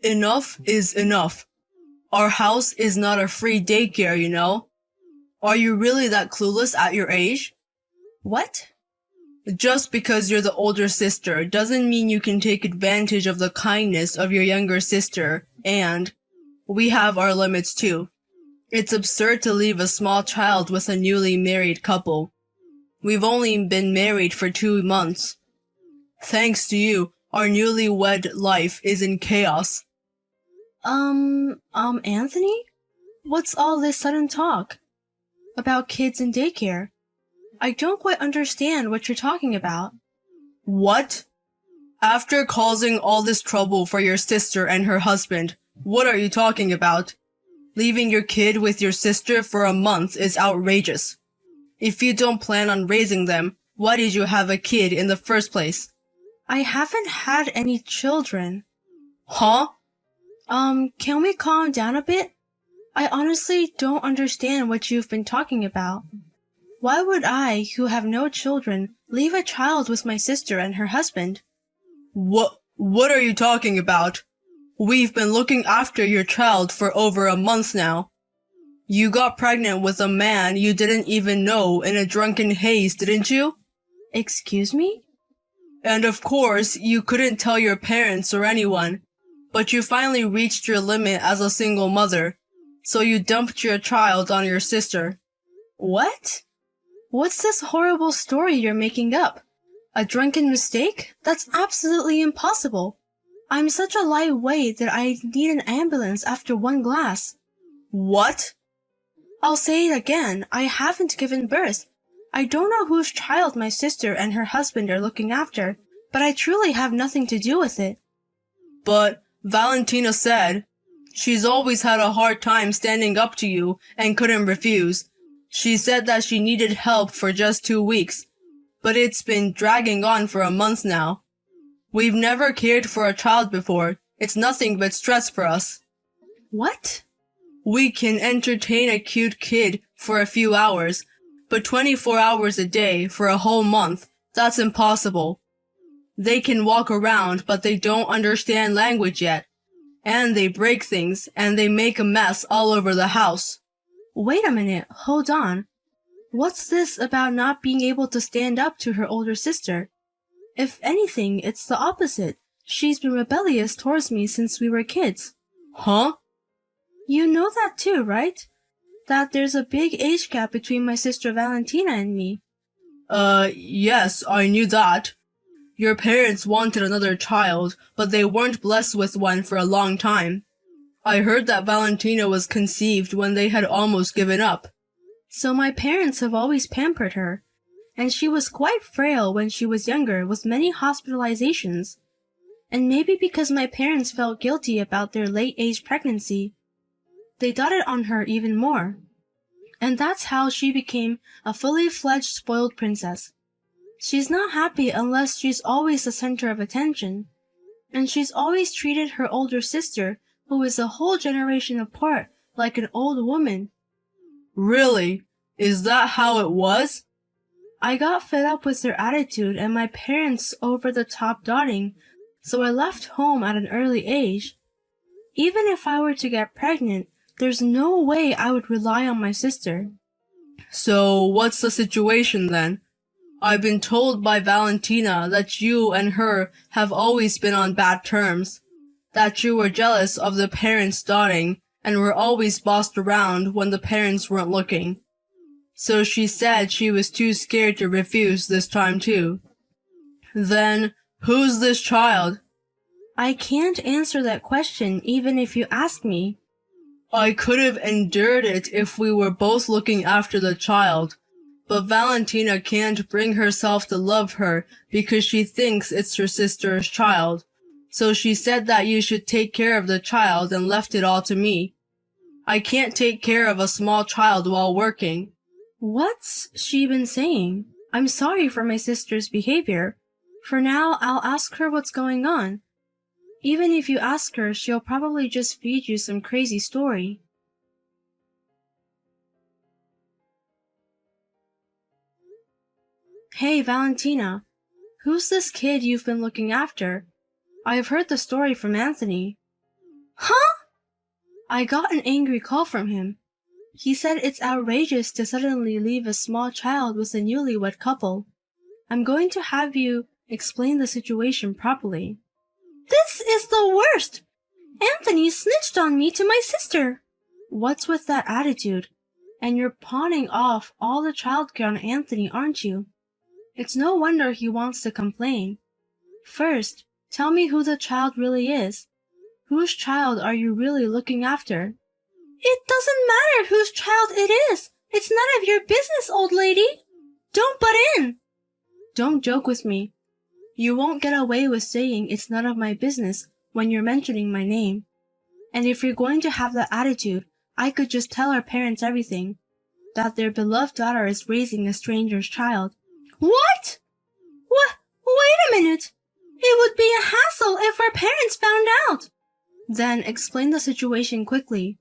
Enough is enough. Our house is not a free daycare, you know. Are you really that clueless at your age? What? Just because you're the older sister doesn't mean you can take advantage of the kindness of your younger sister, and we have our limits too. It's absurd to leave a small child with a newly married couple. We've only been married for 2 months. Thanks to you, our newlywed life is in chaos. Anthony? What's all this sudden talk about kids in daycare? I don't quite understand what you're talking about. What? After causing all this trouble for your sister and her husband, what are you talking about? Leaving your kid with your sister for a month is outrageous. If you don't plan on raising them, why did you have a kid in the first place? I haven't had any children. Huh? Can we calm down a bit? I honestly don't understand what you've been talking about. Why would I, who have no children, leave a child with my sister and her husband? What are you talking about? We've been looking after your child for over a month now. You got pregnant with a man you didn't even know in a drunken haze, didn't you? Excuse me? And of course, you couldn't tell your parents or anyone, but you finally reached your limit as a single mother, so you dumped your child on your sister. What? What's this horrible story you're making up? A drunken mistake? That's absolutely impossible. I'm such a lightweight that I need an ambulance after 1 glass. What? I'll say it again. I haven't given birth. I don't know whose child my sister and her husband are looking after, but I truly have nothing to do with it. But Valentina said she's always had a hard time standing up to you and couldn't refuse. She said that she needed help for just 2 weeks, but it's been dragging on for a month now. We've never cared for a child before. It's nothing but stress for us. What? We can entertain a cute kid for a few hours, but 24 hours a day for a whole month, that's impossible. They can walk around, but they don't understand language yet. And they break things, and they make a mess all over the house. Wait a minute, hold on. What's this about not being able to stand up to her older sister? If anything, it's the opposite. She's been rebellious towards me since we were kids. Huh? You know that too, right? That there's a big age gap between my sister Valentina and me. Yes, I knew that. Your parents wanted another child, but they weren't blessed with one for a long time. I heard that Valentina was conceived when they had almost given up. So my parents have always pampered her, and she was quite frail when she was younger with many hospitalizations. And maybe because my parents felt guilty about their late-age pregnancy, they doted on her even more. And that's how she became a fully fledged spoiled princess. She's not happy unless she's always the center of attention, and she's always treated her older sister, who is a whole generation apart, like an old woman. Really? Is that how it was? I got fed up with their attitude and my parents' over-the-top doting, so I left home at an early age. Even if I were to get pregnant, there's no way I would rely on my sister. So what's the situation then? I've been told by Valentina that you and her have always been on bad terms, that you were jealous of the parents' doting and were always bossed around when the parents weren't looking. So she said she was too scared to refuse this time too. Then, who's this child? I can't answer that question even if you ask me. I could have endured it if we were both looking after the child, but Valentina can't bring herself to love her because she thinks it's her sister's child. So she said that you should take care of the child and left it all to me. I can't take care of a small child while working. What's she been saying? I'm sorry for my sister's behavior. For now, I'll ask her what's going on. Even if you ask her, she'll probably just feed you some crazy story. Hey, Valentina. Who's this kid you've been looking after? I've heard the story from Anthony. I got an angry call from him. He said it's outrageous to suddenly leave a small child with a newlywed couple. I'm going to have you explain the situation properly. This is the worst! Anthony snitched on me to my sister. What's with that attitude? And you're pawning off all the childcare on Anthony, aren't you? It's no wonder he wants to complain. First, tell me who the child really is. Whose child are you really looking after? It doesn't matter whose child it is. It's none of your business, old lady. Don't butt in. Don't joke with me. You won't get away with saying it's none of my business when you're mentioning my name. And if you're going to have that attitude, I could just tell our parents everything. That their beloved daughter is raising a stranger's child. What? Wait a minute. It would be a hassle if our parents found out. Then explain the situation quickly.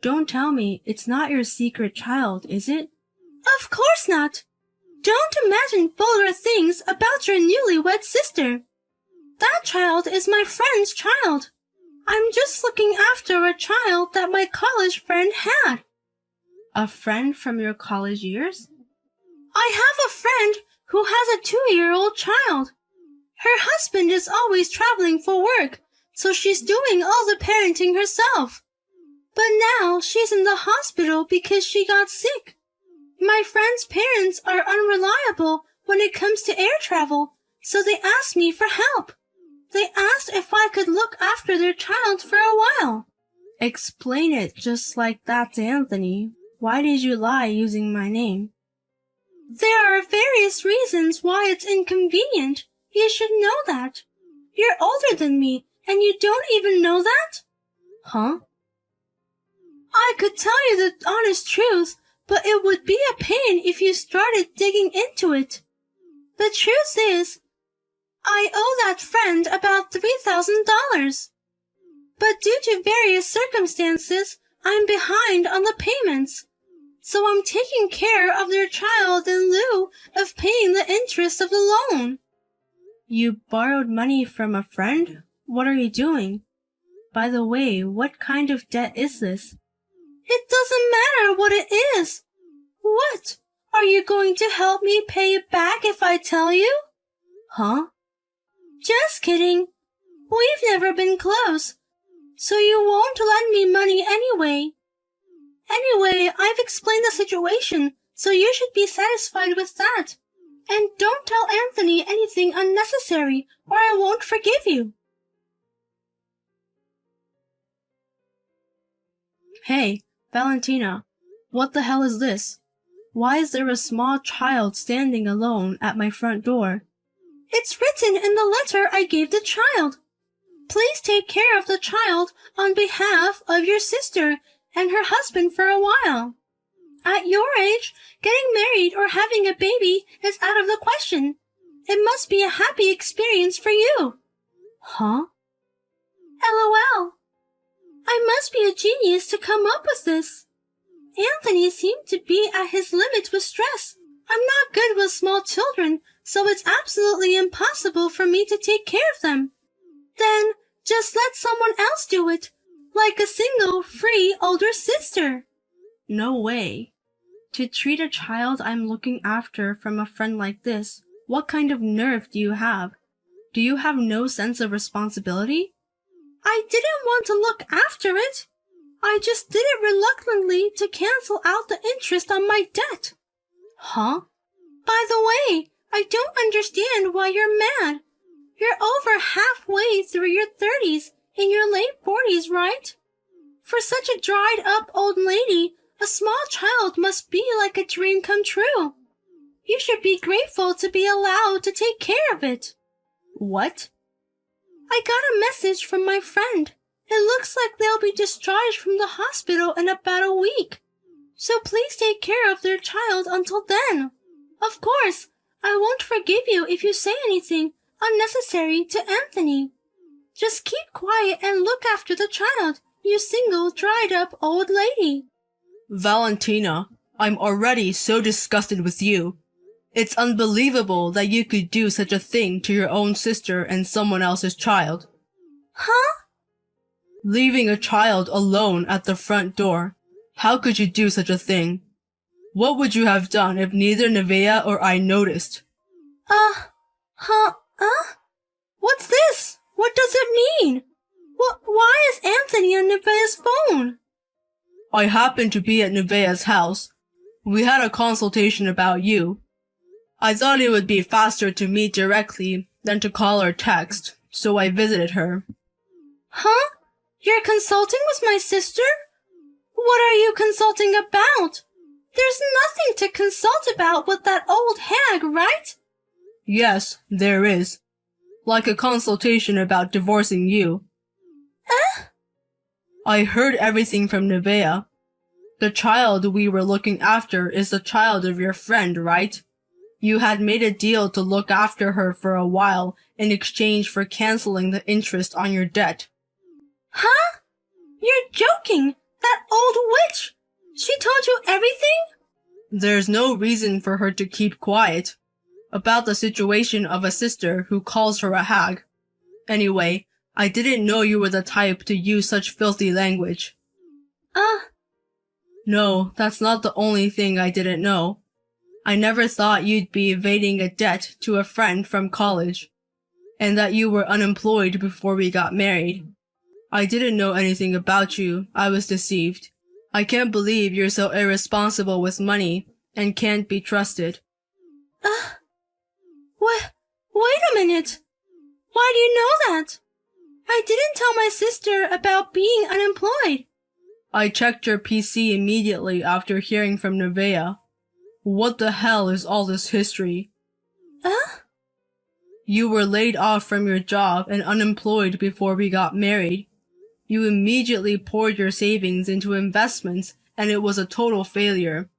Don't tell me it's not your secret child, is it? Of course not. Don't imagine vulgar things about your newlywed sister. That child is my friend's child. I'm just looking after a child that my college friend had. A friend from your college years? I have a friend who has a 2-year-old child. Her husband is always traveling for work, so she's doing all the parenting herself. But now she's in the hospital because she got sick. My friend's parents are unreliable when it comes to air travel, so they asked me for help. They asked if I could look after their child for a while. Explain it just like that to Anthony. Why did you lie using my name? There are various reasons why it's inconvenient. You should know that. You're older than me, and you don't even know that? Huh? I could tell you the honest truth, but it would be a pain if you started digging into it. The truth is, I owe that friend about $3,000. But due to various circumstances, I'm behind on the payments. So I'm taking care of their child in lieu of paying the interest of the loan. You borrowed money from a friend? What are you doing? By the way, what kind of debt is this? It doesn't matter what it is. What? Are you going to help me pay it back if I tell you? Huh? Just kidding. We've never been close, so you won't lend me money anyway. Anyway, I've explained the situation, so you should be satisfied with that. And don't tell Anthony anything unnecessary, or I won't forgive you. Hey, Valentina, what the hell is this? Why is there a small child standing alone at my front door? It's written in the letter I gave the child. Please take care of the child on behalf of your sister and her husband for a while. At your age, getting married or having a baby is out of the question. It must be a happy experience for you. Huh? LOL. I must be a genius to come up with this. Anthony seemed to be at his limit with stress. I'm not good with small children, so it's absolutely impossible for me to take care of them. Then just let someone else do it, like a single, free older sister. No way. To treat a child I'm looking after from a friend like this, what kind of nerve do you have? Do you have no sense of responsibility? I didn't want to look after it. I just did it reluctantly to cancel out the interest on my debt. Huh? By the way, I don't understand why you're mad. You're over halfway through your 30s, in your late 40s, right? For such a dried-up old lady, a small child must be like a dream come true. You should be grateful to be allowed to take care of it. What? I got a message from my friend. It looks like they'll be discharged from the hospital in about a week. So please take care of their child until then. Of course, I won't forgive you if you say anything unnecessary to Anthony. Just keep quiet and look after the child, you single, dried-up old lady. Valentina, I'm already so disgusted with you. It's unbelievable that you could do such a thing to your own sister and someone else's child. Huh? Leaving a child alone at the front door. How could you do such a thing? What would you have done if neither Nevaeh or I noticed? What's this? What does it mean? Why is Anthony on Nevaeh's phone? I happened to be at Nevaeh's house. We had a consultation about you. I thought it would be faster to meet directly than to call or text, so I visited her. Huh? You're consulting with my sister? What are you consulting about? There's nothing to consult about with that old hag, right? Yes, there is. Like a consultation about divorcing you. I heard everything from Nevaeh. The child we were looking after is the child of your friend, right? You had made a deal to look after her for a while in exchange for canceling the interest on your debt. Huh? You're joking! That old witch! She told you everything? There's no reason for her to keep quiet about the situation of a sister who calls her a hag. Anyway, I didn't know you were the type to use such filthy language. No, that's not the only thing I didn't know. I never thought you'd be evading a debt to a friend from college, and that you were unemployed before we got married. I didn't know anything about you. I was deceived. I can't believe you're so irresponsible with money and can't be trusted. Wait a minute. Why do you know that? I didn't tell my sister about being unemployed. I checked your PC immediately after hearing from Nevaeh. What the hell is all this history? You were laid off from your job and unemployed before we got married. You immediately poured your savings into investments and it was a total failure.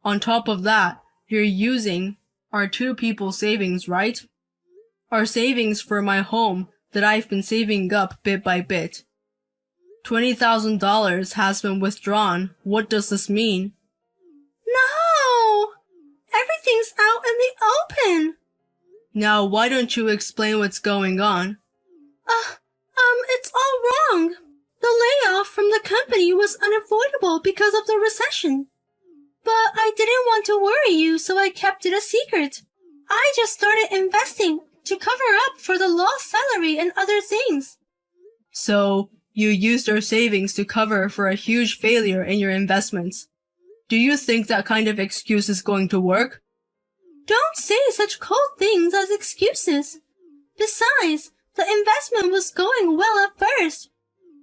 On top of that, you're using our two people's savings, right? Our savings for my home that I've been saving up bit by bit. $20,000 has been withdrawn. What does this mean? No! Everything's out in the open! Now why don't you explain what's going on? It's all wrong. The layoff from the company was unavoidable because of the recession. But I didn't want to worry you, so I kept it a secret. I just started investing to cover up for the lost salary and other things. So, you used your savings to cover for a huge failure in your investments. Do you think that kind of excuse is going to work? Don't say such cold things as excuses. Besides, the investment was going well at first,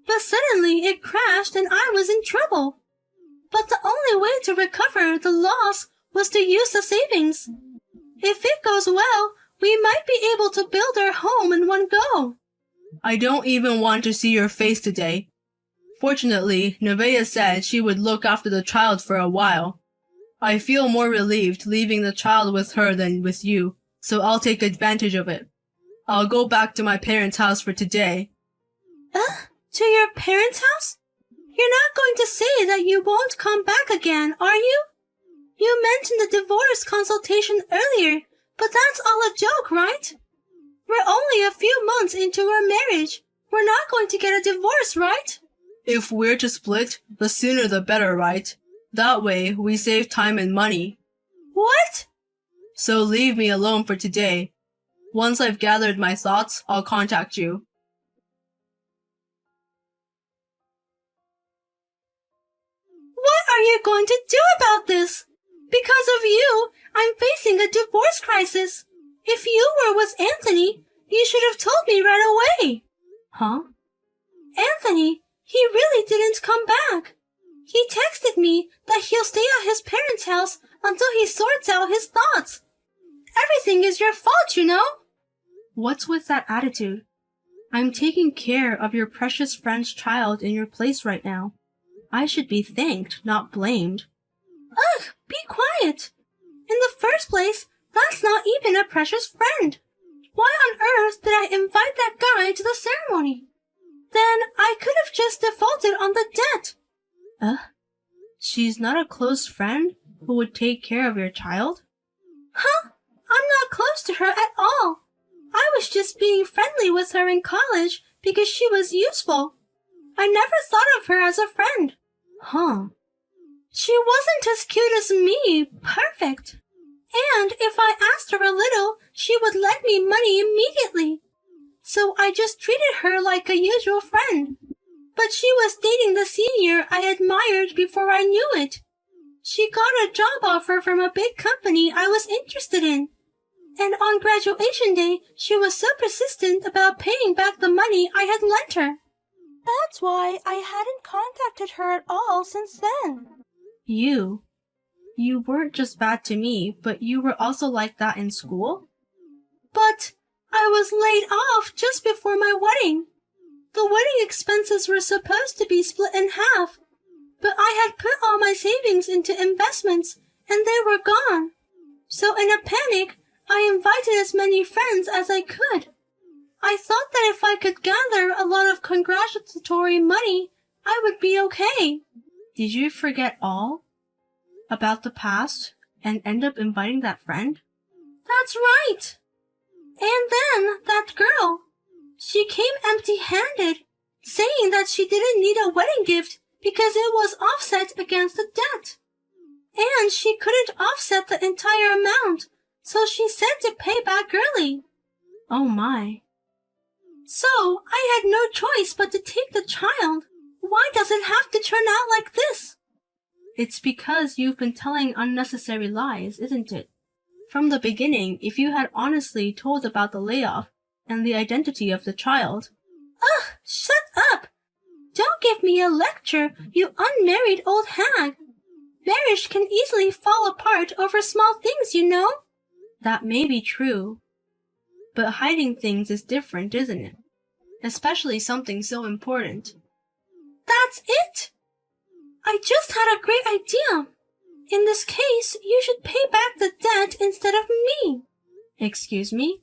but suddenly it crashed and I was in trouble. But the only way to recover the loss was to use the savings. If it goes well, we might be able to build our home in one go. I don't even want to see your face today. Fortunately, Nevaeh said she would look after the child for a while. I feel more relieved leaving the child with her than with you, so I'll take advantage of it. I'll go back to my parents' house for today. To your parents' house? You're not going to say that you won't come back again, are you? You mentioned the divorce consultation earlier, but that's all a joke, right? We're only a few months into our marriage. We're not going to get a divorce, right? If we're to split, the sooner the better, right? That way, we save time and money. What? So leave me alone for today. Once I've gathered my thoughts, I'll contact you. What are you going to do about this? Because of you, I'm facing a divorce crisis. If you were with Anthony, you should have told me right away. Huh? Anthony, he really didn't come back. He texted me that he'll stay at his parents' house until he sorts out his thoughts. Everything is your fault, you know? What's with that attitude? I'm taking care of your precious friend's child in your place right now. I should be thanked, not blamed. Ugh, be quiet. In the first place, that's not even a precious friend. Why on earth did I invite that guy to the ceremony? Then I could have just defaulted on the debt. She's not a close friend who would take care of your child? Huh? I'm not close to her at all. I was just being friendly with her in college because she was useful. I never thought of her as a friend. Huh. She wasn't as cute as me. Perfect. And if I asked her a little, she would lend me money immediately. So I just treated her like a usual friend. But she was dating the senior I admired before I knew it. She got a job offer from a big company I was interested in. And on graduation day, she was so persistent about paying back the money I had lent her. That's why I hadn't contacted her at all since then. You weren't just bad to me, but you were also like that in school? But I was laid off just before my wedding. The wedding expenses were supposed to be split in half, but I had put all my savings into investments and they were gone. So in a panic, I invited as many friends as I could. I thought that if I could gather a lot of congratulatory money, I would be okay. Did you forget all about the past and end up inviting that friend? That's right. And then that girl, she came empty-handed, saying that she didn't need a wedding gift because it was offset against the debt. And she couldn't offset the entire amount, so she said to pay back early. Oh my. So I had no choice but to take the child. Why does it have to turn out like this? It's because you've been telling unnecessary lies, isn't it? From the beginning, if you had honestly told about the layoff and the identity of the child. Ugh, shut up! Don't give me a lecture, you unmarried old hag. Marriage can easily fall apart over small things, you know. That may be true. But hiding things is different, isn't it? Especially something so important. That's it! I just had a great idea. In this case, you should pay back the debt instead of me. Excuse me?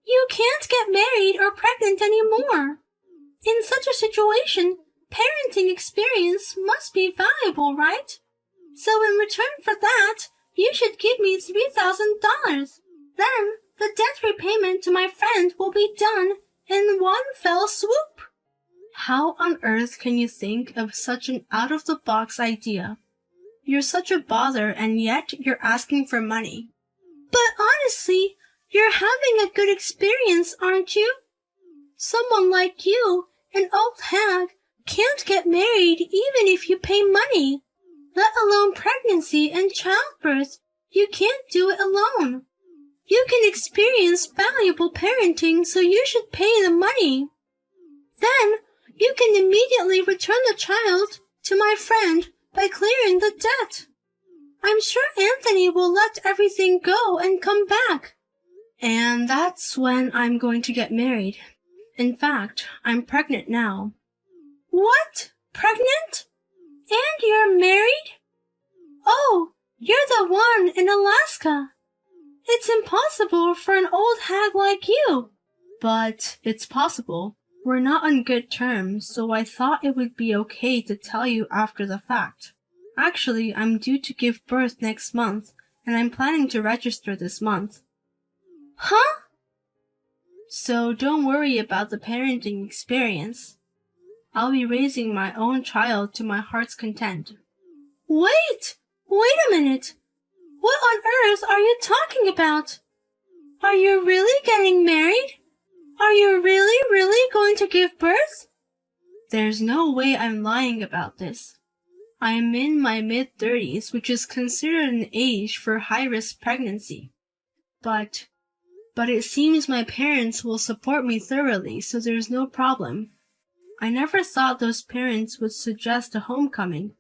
You can't get married or pregnant anymore. In such a situation, parenting experience must be valuable, right? So in return for that, you should give me $3,000. Then, the debt repayment to my friend will be done in one fell swoop. How on earth can you think of such an out-of-the-box idea? You're such a bother, and yet you're asking for money. But honestly, you're having a good experience, aren't you? Someone like you, an old hag, can't get married even if you pay money. Let alone pregnancy and childbirth. You can't do it alone. You can experience valuable parenting, so you should pay the money. Then, you can immediately return the child to my friend by clearing the debt. I'm sure Anthony will let everything go and come back. And that's when I'm going to get married. In fact, I'm pregnant now. What? Pregnant? And you're married? Oh, you're the one in Alaska. It's impossible for an old hag like you. But it's possible. We're not on good terms, so I thought it would be okay to tell you after the fact. Actually, I'm due to give birth next month, and I'm planning to register this month. Huh? So don't worry about the parenting experience. I'll be raising my own child to my heart's content. Wait a minute. What on earth are you talking about? Are you really getting married? Are you really going to give birth? There's no way I'm lying about this. I am in my mid-30s, which is considered an age for high-risk pregnancy. But it seems my parents will support me thoroughly, so there's no problem. I never thought those parents would suggest a homecoming.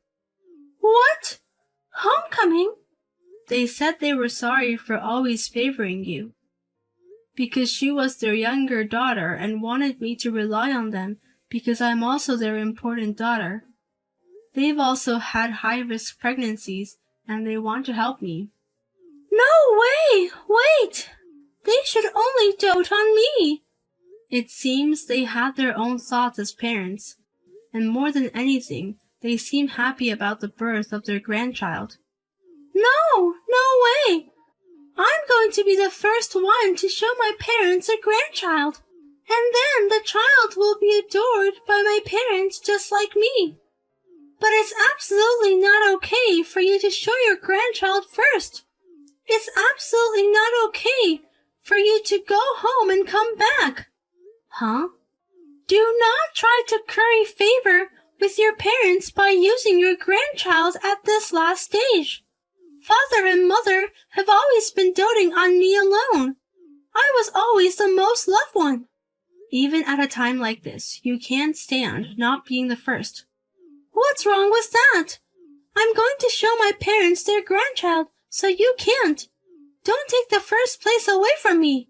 What? Homecoming? They said they were sorry for always favoring you, because she was their younger daughter and wanted me to rely on them because I'm also their important daughter. They've also had high-risk pregnancies and they want to help me. No way! Wait! They should only dote on me. It seems they had their own thoughts as parents, and more than anything, they seem happy about the birth of their grandchild. No way! I'm going to be the first one to show my parents a grandchild. And then the child will be adored by my parents just like me. But it's absolutely not okay for you to show your grandchild first. It's absolutely not okay for you to go home and come back. Huh? Do not try to curry favor with your parents by using your grandchild at this last stage. Father and mother have always been doting on me alone. I was always the most loved one. Even at a time like this, you can't stand not being the first. What's wrong with that? I'm going to show my parents their grandchild, so you can't. Don't take the first place away from me.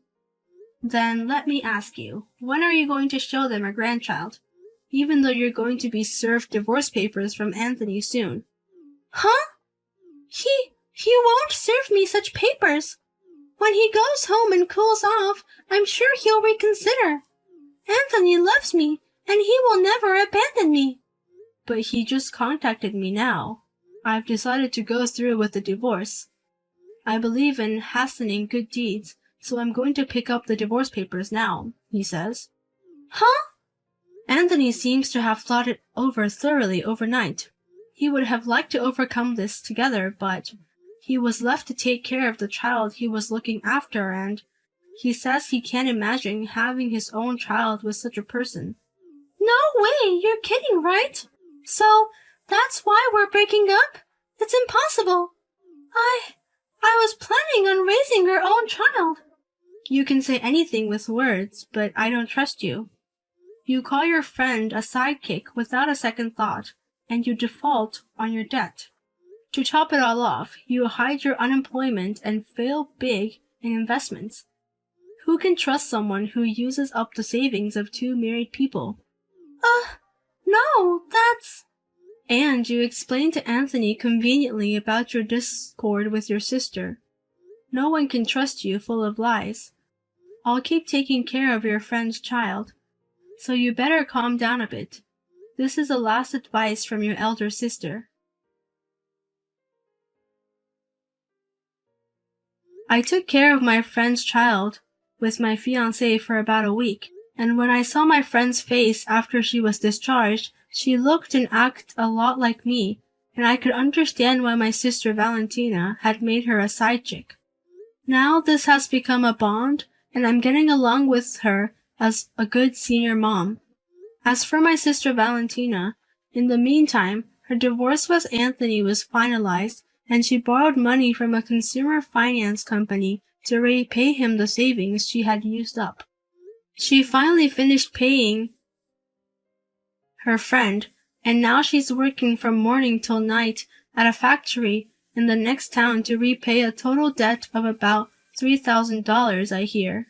Then let me ask you, when are you going to show them a grandchild? Even though you're going to be served divorce papers from Anthony soon. Huh? He won't serve me such papers. When he goes home and cools off, I'm sure he'll reconsider. Anthony loves me, and he will never abandon me. But he just contacted me now. I've decided to go through with the divorce. I believe in hastening good deeds, so I'm going to pick up the divorce papers now, he says. Huh? Anthony seems to have thought it over thoroughly overnight. He would have liked to overcome this together, but he was left to take care of the child he was looking after, and he says he can't imagine having his own child with such a person. No way, you're kidding, right? So, that's why we're breaking up? It's impossible. I was planning on raising our own child. You can say anything with words, but I don't trust you. You call your friend a sidekick without a second thought, and you default on your debt. To top it all off, you hide your unemployment and fail big in investments. Who can trust someone who uses up the savings of two married people? No, that's... And you explain to Anthony conveniently about your discord with your sister. No one can trust you full of lies. I'll keep taking care of your friend's child, so you better calm down a bit. This is the last advice from your elder sister. I took care of my friend's child with my fiancé for about a week, and when I saw my friend's face after she was discharged, she looked and acted a lot like me, and I could understand why my sister Valentina had made her a side chick. Now this has become a bond, and I'm getting along with her as a good senior mom. As for my sister Valentina, in the meantime, her divorce with Anthony was finalized, and she borrowed money from a consumer finance company to repay him the savings she had used up. She finally finished paying her friend, and now she's working from morning till night at a factory in the next town to repay a total debt of about $3,000, I hear.